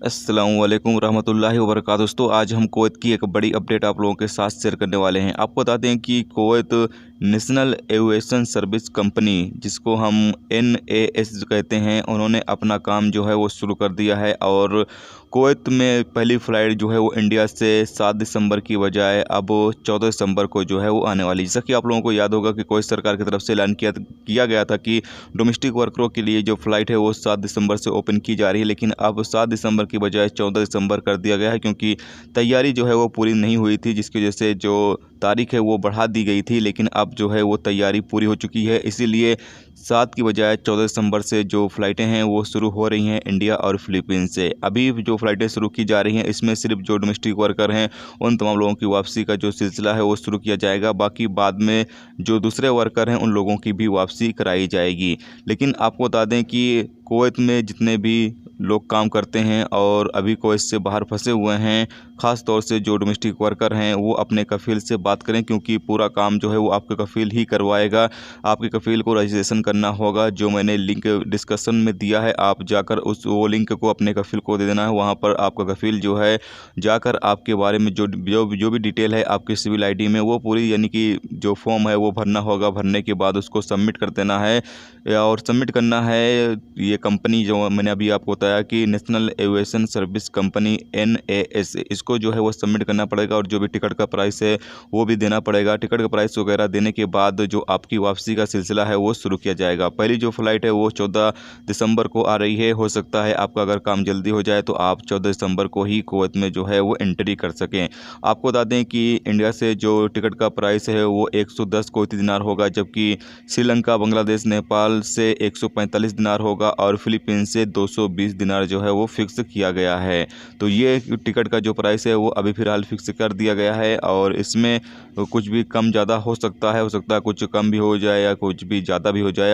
अस्सलामु अलैकुम रहमतुल्लाहि व बरकातहू। दोस्तों, आज हम कुवैत की एक बड़ी अपडेट आप लोगों के साथ शेयर करने वाले हैं। आपको बता दें कि Kuwait national aviation service company, जिसको हम NAS कहते हैं, उन्होंने अपना काम जो है वो शुरू कर दिया है। और कुवैत में पहली फ़्लाइट जो है वो इंडिया से 7 दिसंबर की बजाय अब 14 दिसंबर को जो है वो आने वाली है। जैसा कि आप लोगों को याद होगा कि कुवैत सरकार की तरफ से ऐलान किया गया था कि डोमेस्टिक वर्करों के लिए जो फ़्लाइट है वो 7 दिसंबर से ओपन की जा रही है, लेकिन अब 7 दिसंबर की बजाय 14 दिसंबर कर दिया गया है, क्योंकि तैयारी जो है वो पूरी नहीं हुई थी, जिसकी वजह से जो तारीख है वो बढ़ा दी गई थी। लेकिन अब जो है वो तैयारी पूरी हो चुकी है, इसीलिए 7 की बजाय 14 दिसंबर से जो फ़्लाइटें हैं वो शुरू हो रही हैं इंडिया और फ़िलीपींस से। अभी जो फ़्लाइटें शुरू की जा रही हैं, इसमें सिर्फ जो डोमेस्टिक वर्कर हैं उन तमाम लोगों की वापसी का जो सिलसिला है वो शुरू किया जाएगा। बाकी बाद में जो दूसरे वर्कर हैं उन लोगों की भी वापसी कराई जाएगी। लेकिन आपको बता दें कि कुवैत में जितने भी लोग काम करते हैं और अभी कुवैत से बाहर फंसे हुए हैं, ख़ास तौर से जो डोमेस्टिक वर्कर हैं, वो अपने कफ़ील से बात करें, क्योंकि पूरा काम जो है वो आपका कफ़ील ही करवाएगा। आपके कफ़ील को रजिस्ट्रेशन करना होगा, जो मैंने लिंक डिस्कशन में दिया है, आप जाकर वो लिंक को अपने कफ़ील को दे देना है। वहाँ पर आपका कफ़ील जो है जाकर आपके बारे में जो भी डिटेल है आपकी सिविल ID में, वो पूरी यानी कि जो फॉर्म है वो भरना होगा। भरने के बाद उसको सबमिट कर देना है, और सबमिट करना है ये कंपनी जो मैंने अभी आपको बताया कि national aviation service company NAS, इसको जो है वो सबमिट करना पड़ेगा। और जो भी टिकट का प्राइस है वो भी देना पड़ेगा। टिकट का प्राइस वगैरह देने के बाद जो आपकी वापसी का सिलसिला है वो शुरू किया जाएगा। पहली जो फ़्लाइट है वो 14 दिसंबर को आ रही है। हो सकता है आपका अगर काम जल्दी हो जाए तो आप 14 दिसंबर को ही कुवैत में जो है वो एंट्री कर सकें। आपको बता दें कि इंडिया से जो टिकट का प्राइस है वो 110 कुवैती दिनार होगा, जबकि श्रीलंका, बांग्लादेश, नेपाल से 145 दिनार होगा और फ़िलीपींस से 220 दिनार जो है वो फ़िक्स किया गया है। तो ये टिकट का जो प्राइस है वो अभी फ़िलहाल फ़िक्स कर दिया गया है, और इसमें कुछ भी कम ज़्यादा हो सकता है कुछ कम भी हो जाए या कुछ भी ज़्यादा भी हो जाए।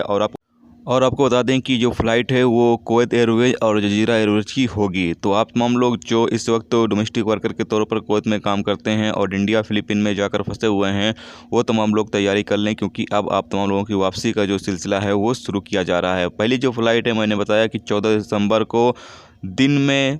और आपको बता दें कि जो फ़्लाइट है वो कुवैत एयरवेज और जजीरा एयरवेज की होगी। तो आप तमाम लोग जो इस वक्त डोमेस्टिक वर्कर के तौर पर कुवैत में काम करते हैं और इंडिया फ़िलीपीन में जाकर फंसे हुए हैं, वो तमाम लोग तैयारी कर लें, क्योंकि अब आप तमाम लोगों की वापसी का जो सिलसिला है वो शुरू किया जा रहा है। पहली जो फ़्लाइट है मैंने बताया कि 14 दिसंबर को दिन में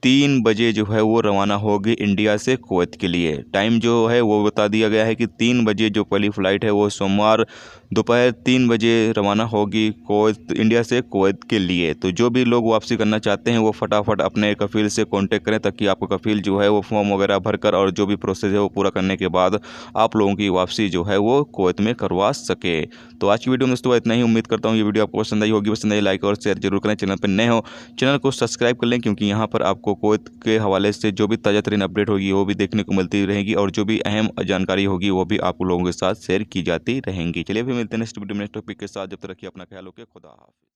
3 बजे जो है वो रवाना होगी इंडिया से कुवैत के लिए। टाइम जो है वो बता दिया गया है कि 3 बजे जो पहली फ़्लाइट है वो सोमवार दोपहर 3 बजे रवाना होगी कुवैत, इंडिया से कुवैत के लिए। तो जो भी लोग वापसी करना चाहते हैं वो फटाफट अपने कफ़ील से कांटेक्ट करें, ताकि आपका कफ़ील जो है वो फॉर्म वगैरह भरकर और जो भी प्रोसेस है वो पूरा करने के बाद आप लोगों की वापसी जो है वो कुवैत में करवा सके। तो आज की वीडियो में दोस्तों इतना ही। उम्मीद करता हूँ ये वीडियो आपको पसंद आई होगी। पसंद आई लाइक और शेयर जरूर करें। चैनल पर नए हो चैनल को सब्सक्राइब कर लें, क्योंकि यहाँ पर आपको कुवैत के हवाले से जो भी ताज़ा तरीन अपडेट होगी वो भी देखने को मिलती रहेगी, और जो भी अहम जानकारी होगी वो भी आप लोगों के साथ शेयर की जाती रहेंगी। चलिए फिर मिलते हैं नेक्स्ट वीडियो में नेक्स्ट टॉपिक के साथ। जब तक रखिए अपना ख्याल, ओके, खुदा हाफिज़।